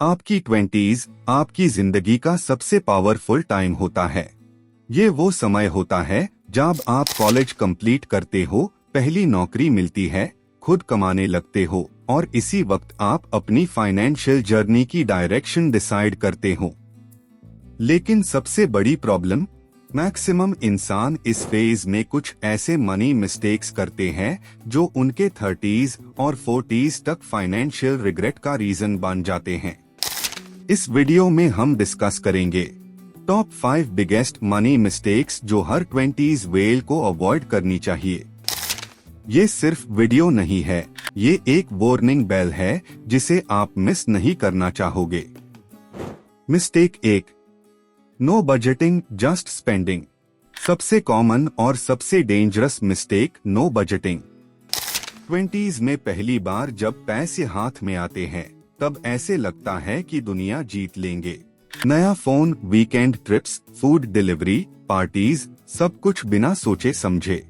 आपकी 20s आपकी जिंदगी का सबसे पावरफुल टाइम होता है। ये वो समय होता है जब आप कॉलेज कंप्लीट करते हो, पहली नौकरी मिलती है, खुद कमाने लगते हो और इसी वक्त आप अपनी फाइनेंशियल जर्नी की डायरेक्शन डिसाइड करते हो। लेकिन सबसे बड़ी प्रॉब्लम, मैक्सिमम इंसान इस फेज में कुछ ऐसे मनी मिस्टेक्स करते हैं जो उनके 30s और 40s तक फाइनेंशियल रिग्रेट का रीजन बन जाते हैं। इस वीडियो में हम डिस्कस करेंगे टॉप 5 बिगेस्ट मनी मिस्टेक्स जो हर 20s वेल को अवॉइड करनी चाहिए। ये सिर्फ वीडियो नहीं है, ये एक वार्निंग बेल है जिसे आप मिस नहीं करना चाहोगे। Mistake 1, no budgeting just spending. सबसे कॉमन और सबसे dangerous mistake no budgeting. 20s में पहली बार जब पैसे हाथ में आते हैं तब ऐसे लगता है कि दुनिया जीत लेंगे। नया phone, weekend trips, food delivery, parties, सब कुछ बिना सोचे समझे।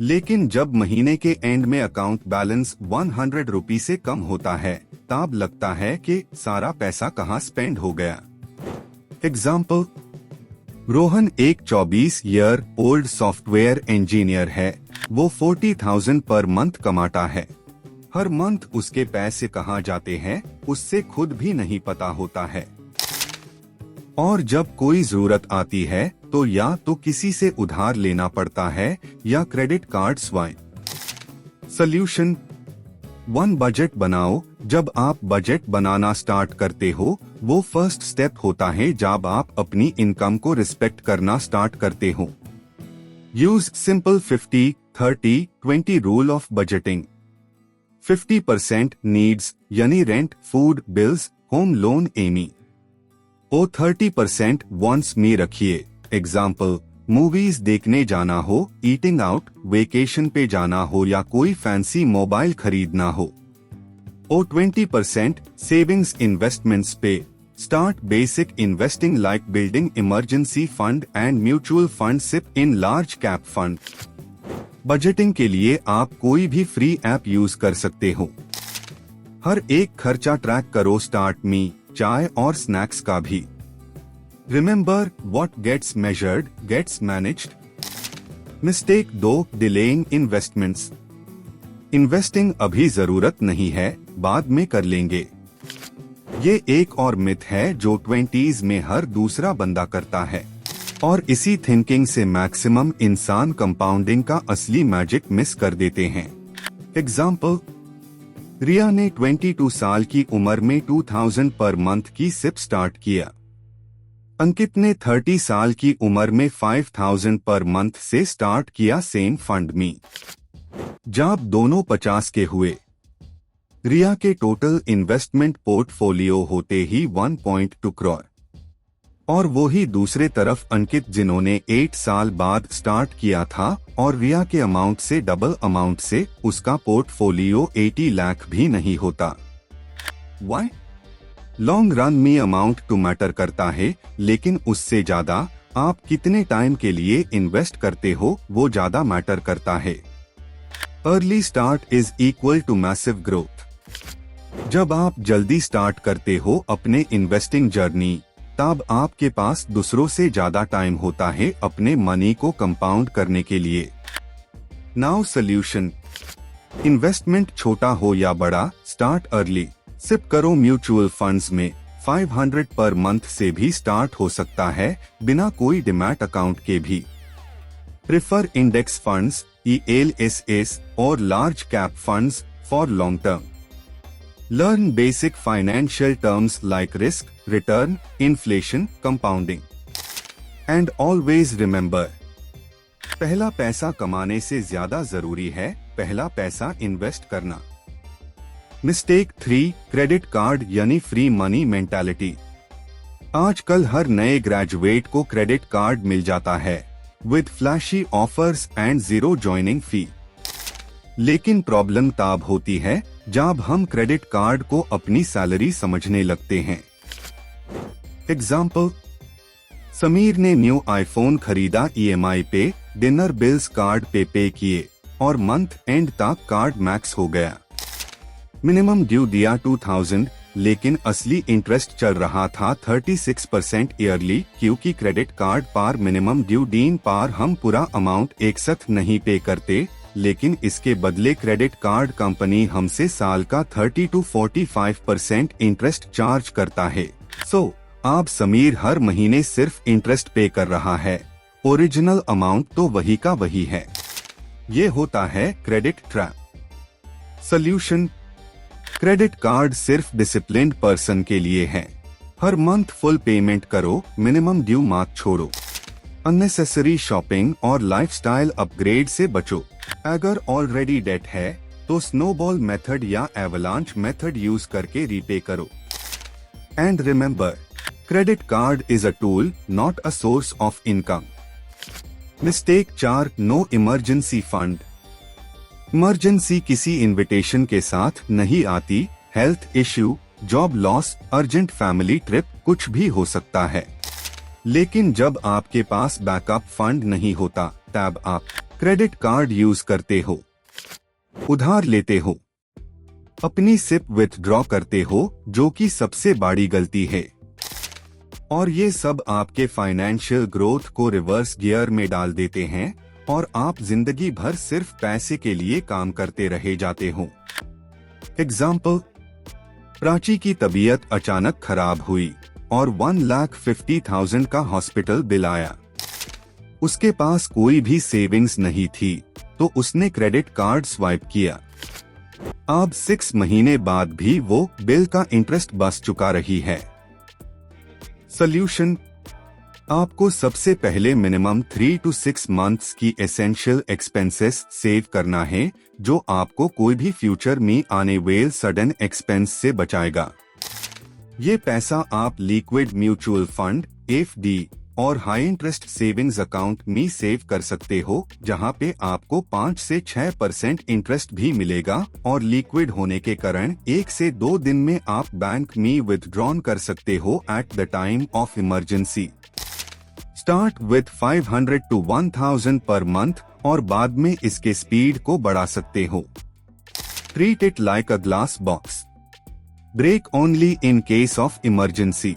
लेकिन जब महीने के एंड में अकाउंट बैलेंस 100 रुपये से कम होता है तब लगता है कि सारा पैसा कहाँ स्पेंड हो गया। एग्जाम्पल, रोहन एक 24 ईयर ओल्ड सॉफ्टवेयर इंजीनियर है। वो 40,000 पर मंथ कमाता है। हर मंथ उसके पैसे कहाँ जाते हैं उससे खुद भी नहीं पता होता है। और जब कोई जरूरत आती है तो या तो किसी से उधार लेना पड़ता है या credit card swipe. Solution 1, budget बनाओ। जब आप बजट बनाना स्टार्ट करते हो, वो फर्स्ट स्टेप होता है जब आप अपनी इनकम को रिस्पेक्ट करना स्टार्ट करते हो। Use simple 50-30-20 rule of budgeting. 50% needs यानी rent, food, bills, home loan, EMI. और 30% वांट्स में रखिए। एग्जाम्पल, मूवीज देखने जाना हो, ईटिंग आउट, वेकेशन पे जाना हो या कोई फैंसी मोबाइल खरीदना हो। और 20% सेविंग्स इन्वेस्टमेंट्स पे। Start basic investing like building emergency fund and mutual fund SIP in large cap fund. Budgeting के लिए आप कोई भी फ्री ऐप यूज कर सकते हो। हर एक खर्चा ट्रैक करो, स्टार्ट मी, चाय और स्नैक्स का भी। Remember, what gets measured gets managed. Mistake 2, delaying investments. Investing अभी जरूरत नहीं है, बाद में कर लेंगे। ये एक और मिथ है जो 20s में हर दूसरा बंदा करता है और इसी थिंकिंग से मैक्सिमम इंसान कंपाउंडिंग का असली मैजिक मिस कर देते हैं। एग्जाम्पल, रिया ने 22 साल की उम्र में 2000 पर मंथ की सिप स्टार्ट किया। अंकित ने 30 साल की उम्र में 5000 पर मंथ से स्टार्ट किया सेम फंड में। जब दोनों 50 के हुए, रिया के टोटल इन्वेस्टमेंट पोर्टफोलियो होते ही 1.2 करोड़। और वो ही दूसरे तरफ अंकित, जिन्होंने 8 साल बाद स्टार्ट किया था और रिया के अमाउंट से डबल अमाउंट से उसका पोर्टफोलियो 80 लाख भी नहीं होता। Why? लॉन्ग रन में अमाउंट टू मैटर करता है, लेकिन उससे ज्यादा आप कितने टाइम के लिए इन्वेस्ट करते हो वो ज्यादा मैटर करता है। Early start is equal to massive growth. जब आप जल्दी स्टार्ट करते हो अपने इन्वेस्टिंग जर्नी, तब आपके पास दूसरों से ज्यादा टाइम होता है अपने मनी को कंपाउंड करने के लिए। नाउ सॉल्यूशन, इन्वेस्टमेंट छोटा हो या बड़ा, स्टार्ट अर्ली। सिप करो म्यूचुअल फंड्स में। 500 पर मंथ से भी स्टार्ट हो सकता है, बिना कोई डिमैट अकाउंट के भी। प्रेफर इंडेक्स फंड्स, ELSS और large cap funds for long term. Learn basic financial terms like risk, return, inflation, compounding. And always remember, पहला पैसा कमाने से ज्यादा जरूरी है पहला पैसा इन्वेस्ट करना। मिस्टेक 3, क्रेडिट कार्ड यानी फ्री मनी मेंटालिटी। आजकल हर नए ग्रेजुएट को क्रेडिट कार्ड मिल जाता है with flashy offers and 0 joining fee. लेकिन प्रॉब्लम तब होती है जब हम क्रेडिट कार्ड को अपनी सैलरी समझने लगते हैं। एग्जाम्पल, समीर ने न्यू आईफोन खरीदा EMI पे, डिनर बिल्स कार्ड पे किए और मंथ एंड तक कार्ड मैक्स हो गया। मिनिमम ड्यू दिया 2000, लेकिन असली इंटरेस्ट चल रहा था 36% ईयरली, क्योंकि क्रेडिट कार्ड पर मिनिमम ड्यू डेट पर हम पूरा अमाउंट एक साथ नहीं पे करते, लेकिन इसके बदले क्रेडिट कार्ड कंपनी हमसे साल का 30 to 45% इंटरेस्ट चार्ज करता है। आप समीर हर महीने सिर्फ इंटरेस्ट पे कर रहा है, ओरिजिनल अमाउंट तो वही का वही है। ये होता है credit trap. Solution: credit card सिर्फ डिसिप्लिन्ड पर्सन के लिए है। हर मंथ फुल पेमेंट करो, मिनिमम ड्यू मत छोड़ो। अननेसेसरी शॉपिंग और लाइफस्टाइल अपग्रेड से बचो। अगर ऑलरेडी डेट है तो स्नोबॉल मेथड या एवलांच मेथड यूज करके रीपे करो। And remember, credit card is a tool, not a source of income. Mistake 4: no emergency fund. Emergency किसी इनविटेशन के साथ नहीं आती। Health issue, job loss, urgent family trip, कुछ भी हो सकता है। लेकिन जब आपके पास बैकअप फंड नहीं होता, तब आप क्रेडिट कार्ड यूज करते हो, उधार लेते हो, अपनी सिप विथड्रॉ करते हो, जो कि सबसे बड़ी गलती है। और ये सब आपके फाइनेंशियल ग्रोथ को रिवर्स गियर में डाल देते हैं और आप जिंदगी भर सिर्फ पैसे के लिए काम करते रहे जाते हो। एग्जाम्पल: प्राची की तबीयत अचानक खराब हुई और 1,50,000 का हॉस्पिटल बिल आया। उसके पास कोई भी सेविंग्स नहीं थी, तो उसने क्रेडिट कार्ड स्वाइप किया। अब 6 महीने बाद भी वो बिल का इंटरेस्ट बस चुका रही है। सॉल्यूशन: आपको सबसे पहले मिनिमम 3 to 6 मंथ्स की एसेंशियल एक्सपेंसेस सेव करना है, जो आपको कोई भी फ्यूचर में आने वाले सडन एक्सपेंस से बचाएगा। ये पैसा आप लिक्विड म्यूचुअल फंड, एफडी और हाई इंटरेस्ट सेविंग्स अकाउंट में सेव कर सकते हो, जहां पे आपको 5 से 6% इंटरेस्ट भी मिलेगा और लिक्विड होने के कारण 1 से 2 दिन में आप बैंक में विथड्रॉन कर सकते हो at the time of emergency. Start with 500 to 1000 per month और बाद में इसके स्पीड को बढ़ा सकते हो। Treat it like a glass box, break only in case of emergency.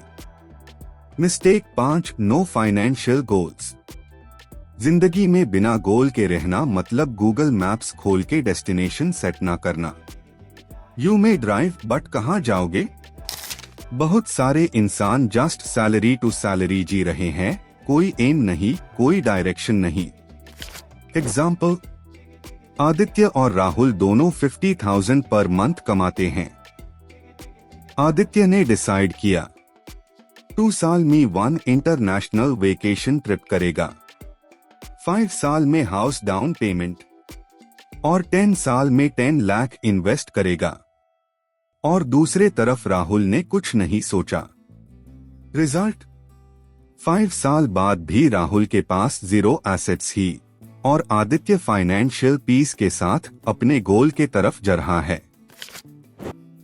Mistake 5: no financial goals. जिंदगी में बिना गोल के रहना मतलब गूगल मैप्स खोल के डेस्टिनेशन सेट ना करना। यू मे ड्राइव बट कहाँ जाओगे? बहुत सारे इंसान जस्ट सैलरी टू सैलरी जी रहे हैं, कोई एम नहीं, कोई डायरेक्शन नहीं। एग्जाम्पल: आदित्य और राहुल दोनों 50,000 पर मंथ कमाते हैं। आदित्य ने डिसाइड किया 2 साल में 1 इंटरनेशनल वेकेशन ट्रिप करेगा, 5 साल में हाउस डाउन पेमेंट और 10 साल में 10 लाख इन्वेस्ट करेगा। और दूसरे तरफ राहुल ने कुछ नहीं सोचा। रिजल्ट: 5 साल बाद भी राहुल के पास 0 एसेट्स ही और आदित्य फाइनेंशियल पीस के साथ अपने गोल के तरफ जा रहा है।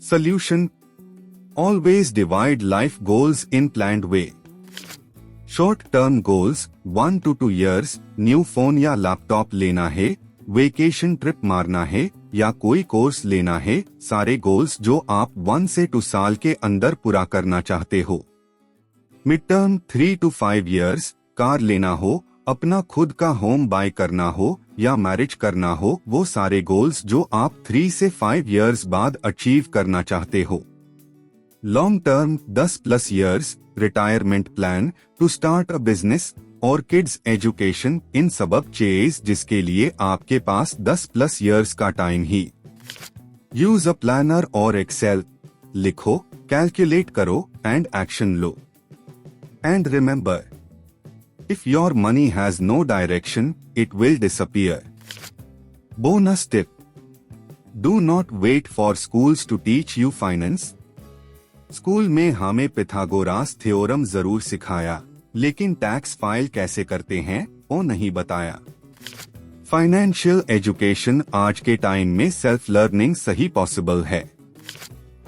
Solution: Always divide life goals in planned way. Short-term goals 1 to 2 years, new phone या लैपटॉप लेना है, वेकेशन ट्रिप मारना है या कोई कोर्स लेना है, सारे गोल्स जो आप 1 से 2 साल के अंदर पूरा करना चाहते हो। Mid term 3 to 5 years, car लेना हो, अपना खुद का होम बाय करना हो या मैरिज करना हो, वो सारे गोल्स जो आप 3 से 5 years बाद अचीव करना चाहते हो। Long term 10+ years, retirement plan, to start a business और किड्स एजुकेशन, इन सबब चेज जिसके लिए आपके पास 10+ years का टाइम ही। यूज अ प्लानर और एक्सेल, लिखो, कैलकुलेट करो एंड एक्शन लो। And remember, if your money has no direction it will disappear. Bonus tip: do not wait for schools to teach you finance. School में हमें Pythagoras theorem जरूर सिखाया, लेकिन tax file कैसे करते हैं वो नहीं बताया। फाइनेंशियल एजुकेशन आज के टाइम में सेल्फ लर्निंग सही पॉसिबल है।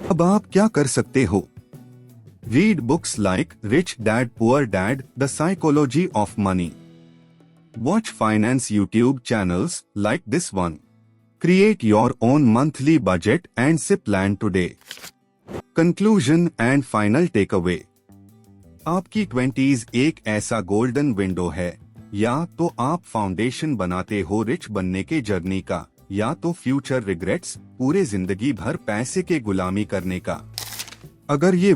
अब आप क्या कर सकते हो? Read books like rich dad poor dad, the psychology of money. Watch finance YouTube channels like this one. Create your own monthly budget and SIP plan today. Conclusion and final take away. आपकी 20s एक ऐसा golden window है, या तो आप foundation बनाते हो rich बनने के जर्नी का, या तो फ्यूचर रिग्रेट्स, पूरे जिंदगी भर पैसे के गुलामी करने का। अगर ये